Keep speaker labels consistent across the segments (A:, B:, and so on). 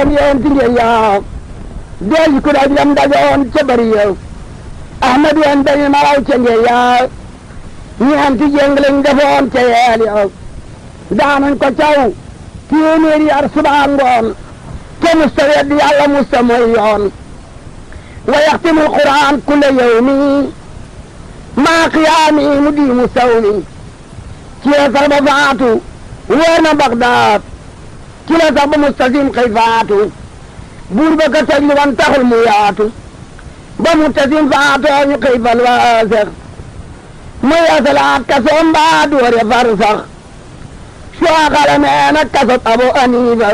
A: leen yéen ci ngeen yaa del ku daj lam dajoon ca bari yow ahmad yéen dañu maraw ca ngeen yaa ñeenti jéng lañ defoon ca yeel yow daanañ ko caw téeméeri yar subaa ngoon te musta weddi yàlla musta mooy yoon wa yaxtimul quraan kulla yawmi maa qiyaami mu di mu sawmi ci yeesal ba faatu wóor na Bagdaad ci la sax ba mustasim xëy faatu buur ba ka tëj lu wan taxul mu yaatu ba mustasim faatoo ñu xëy fal waasex mu yeesalaat kasoom mbaa doore far sax soo xale mee na kasob Abu Hanifa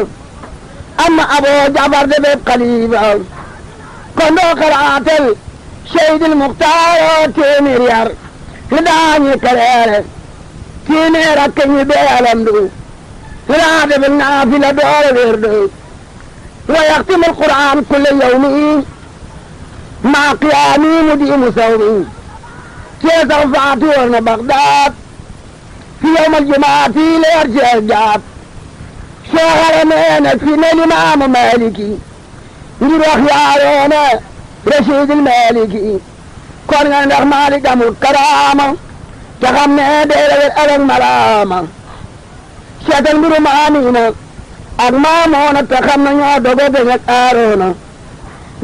A: amma Abu Jafar de bépp xalifa kon doo xalaatel Seydil Muxtaar téeméer yar li daañu kaleere téeméer ak ñi beelam du li daa defal naafila doole wér du wa yaxtimul Qur'aan kulla yawmi maa qiyaami mu di mu sawmi ceesax faatu woon na Bagdaad fi yawmal jumaati leer cees jaat soo xale mee na fi ne limaamu Maaliki ngir wax yaayoona Rasiidul Maaliki kon nga ndax Maalik amul karaama te xam ne deelewel alak malaama seetal mbiru Maamina ak Maamoona te xam ne ñoo dogo beñ ak Aaroona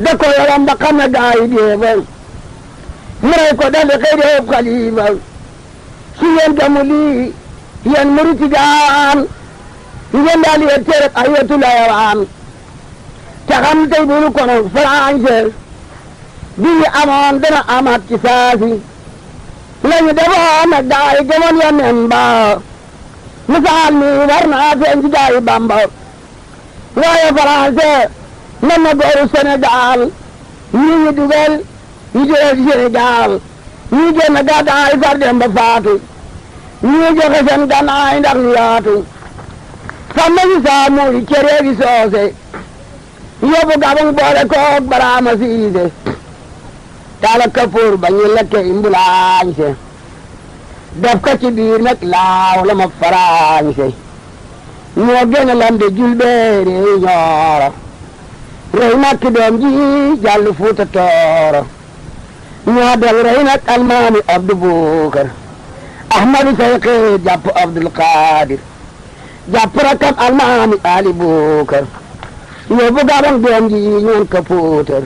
A: da ko yoram ba xam ne gaayi déeba mu rey ko daldi xëy deeb xalifa si yéen gamu lii yéen murit gaan ngeen daal yéen téereb ay wetu layawaan te xam tey bulu kono français bii amoon dana amaat ci saasi lañu defoon ak gaa yi gëmoon Yonent ba misaal mi war naa feeñ ci gaa yi Bamba waaye français nan na gooru Sénégal ñii ñu dugal ñu jëlee ci Sénégal ñii génn gàddaay far dem ba faatu ñii joxe seen gannaay ndax ñu yaatu xam nañu saa muuri cere gi soose yóbbu Gabon boole koog Baraama Siise taala kapoor ba ñu lekke imbulaañse def ko ci biir nag laaw la ma faraañse ñoo gën a lamde julbeere ñooro rey nag doom ji jàll Fuuta Tooro ñoo del rey nag almaami Abdu Bukar Ahmadu Sayxi jàpp Abdul Qaadir jàpp rakam almaami Ali Bukar yóbbu Gabon doom ji ñoon ka puutar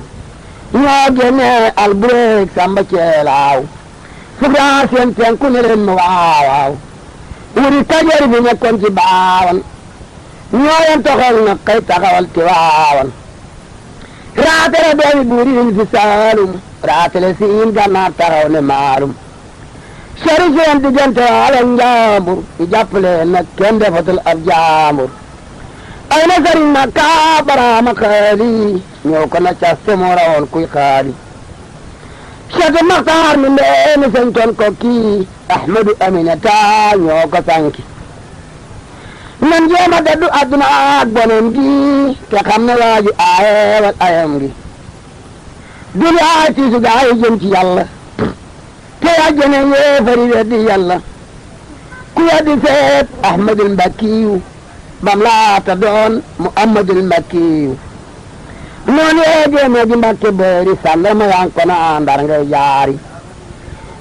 A: ñoo génne Albureeg Samba Ceelaaw fukraar seen penku ne leen ma waawaaw wuri Kajoor bi nekkoon ci baawan ñoo yen toxal na kay taxawal ci waawan raatale doomi buuri yin fi Saalum raatale siin Gànnaar taxaw ne Maalum sori seen diggante Waalo Njaambur ñu jàppale nag kenn defatul ab jaambur ay na sëriñ ma kaa Baraama xaali ñëw ko na cas te moo rawoon kuy xaali Cheikh Maxtaar mi ndeeni sañtoon ko kii Ahmadu Aminata ñoo ko sanki nan jéema daddu adduna ak bonam gi te xam ne waaju aayewal ayam gi duniyaa tiisu gaa yi jëm ci yàlla te àjjana yéefari weddi yàlla ku weddi seet Ahmadul Mbakkiyu bam laata doon Muhammadul Mbakkiyu noonu yeegéeme gi Mbakke boori sàlle ma yan ko na Ndar ngay jaari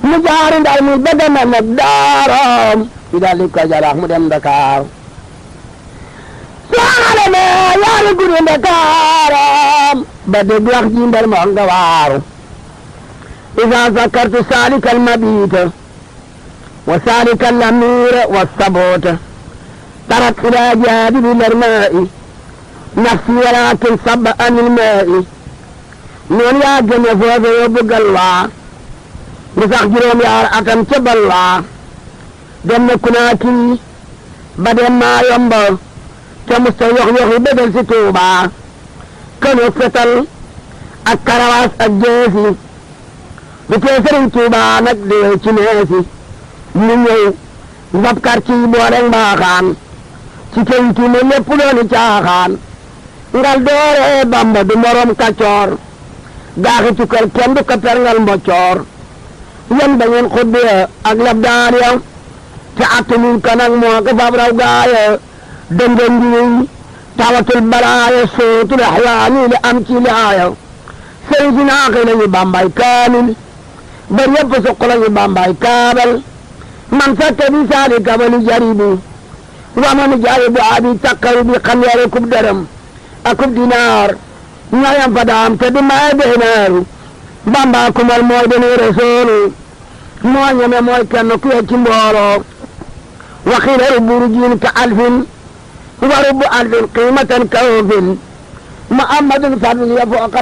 A: mu jaari Ndar mu bëgg na nag daaram ñu daldi ko jarax mu dem Dakar saale me yaari guri Ndakaaram ba dégg wax ji Ndar moo nga waaru إذا ذكرت سالك المبيت وسالك الأمير والثبوت ترك إلى جانب الماء نفسي ولكن صب عن الماء نون يا جنة فوز يبقى الله بسخ جروم يا أتم تب الله دم كناكي بدل ما ينبغ كمستويخ يخي بدل ستوبا كانوا فتل الكرواس الجيسي bu tee Sëriñ Tuubaa nag dee ci neesi mu ñëw ngab quartier boole mbaaxaan ci këyitu ne lépp dooni caaxaan ngal doore Bamba du morom kaccoor gaaxi tukkal kenn du ko perngal mboccoor yan ba ngeen xuddiya ak lab daan ya te attanuñ ko nag moo ko fab raw gaaya dënga ngiñ tawatul balaaya sootul axyaani li am ci laaya sëriñ si naaxi lañu bambay kaamil bër yëpp suq lañu bambay kaabal man sakke bi saali kabali jaribi waman jaribu abi takkaru bi xam yare kub dërëm akub dinaar ñayam fa daam te di maye deenaaru bamba kumal mooy deni resoolu moo ñeme mooy kenn ku ye ci mbooloo waxiila rubbu jiin ka alfin wa rubbu alfin qiimatan ka ofin muhammadun fadl ya fooqa